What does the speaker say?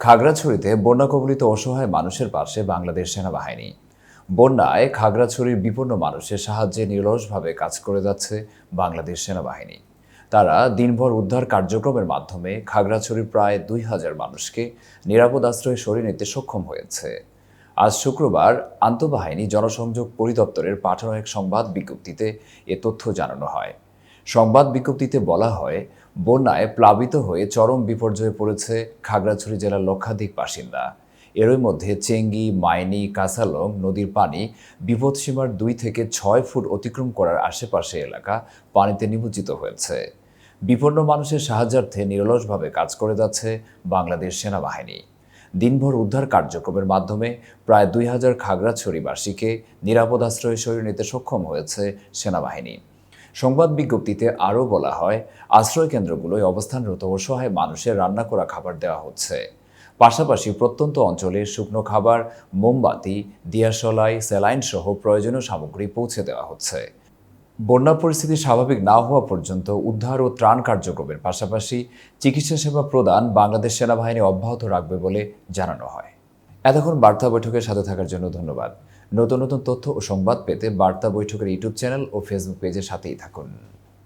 খাগড়াছড়িতে বন্যা কবলিত অসহায় মানুষের পাশে বাংলাদেশ সেনাবাহিনী। বন্যায় খাগড়াছড়ির বিপন্ন মানুষের সাহায্যে নিরলসভাবে কাজ করে যাচ্ছে বাংলাদেশ সেনাবাহিনী। তারা দিনভর উদ্ধার কার্যক্রমের মাধ্যমে খাগড়াছড়ির প্রায় ২,০০০ মানুষকে নিরাপদ আশ্রয়ে সরিয়ে নিতে সক্ষম হয়েছে। আজ শুক্রবার আন্তঃবাহিনী জনসংযোগ পরিদপ্তরের পাঠানো এক সংবাদ বিজ্ঞপ্তিতে এ তথ্য জানানো হয়। সংবাদ বিজ্ঞপ্তিতে বলা হয়, বন্যায় প্লাবিত হয়ে চরম বিপর্যয়ে পড়েছে খাগড়াছড়ি জেলার লক্ষাধিক বাসিন্দা। এরই মধ্যে চেঙ্গি, মাইনি, কাসালং নদীর পানি বিপদসীমার ২ থেকে ৬ ফুট অতিক্রম করার আশেপাশে এলাকা পানিতে নিমজ্জিত হয়েছে। বিপন্ন মানুষের সাহায্যার্থে নিরলসভাবে কাজ করে যাচ্ছে বাংলাদেশ সেনাবাহিনী। দিনভর উদ্ধার কার্যক্রমের মাধ্যমে প্রায় ২,০০০ খাগড়াছড়িবাসীকে নিরাপদ আশ্রয়ে সরিয়ে নিতে সক্ষম হয়েছে সেনাবাহিনী। সংবাদ বিজ্ঞপ্তিতে আরও বলা হয়, আশ্রয়কেন্দ্রগুলোয় অবস্থানরত অসহায় মানুষের রান্না করা খাবার দেওয়া হচ্ছে। পাশাপাশি প্রত্যন্ত অঞ্চলে শুকনো খাবার, মোমবাতি, দিয়াশলাই, স্যালাইন সহ প্রয়োজনীয় সামগ্রী পৌঁছে দেওয়া হচ্ছে। বন্যা পরিস্থিতি স্বাভাবিক না হওয়া পর্যন্ত উদ্ধার ও ত্রাণ কার্যক্রমের পাশাপাশি চিকিৎসা সেবা প্রদান বাংলাদেশ সেনাবাহিনী অব্যাহত রাখবে বলে জানানো হয়। এতক্ষণ বার্তা বৈঠকের সাথে থাকার জন্য ধন্যবাদ। নতুন নতুন তথ্য ও সংবাদ পেতে বার্তা বৈঠকের ইউটিউব চ্যানেল ও ফেসবুক পেজের সাথেই থাকুন।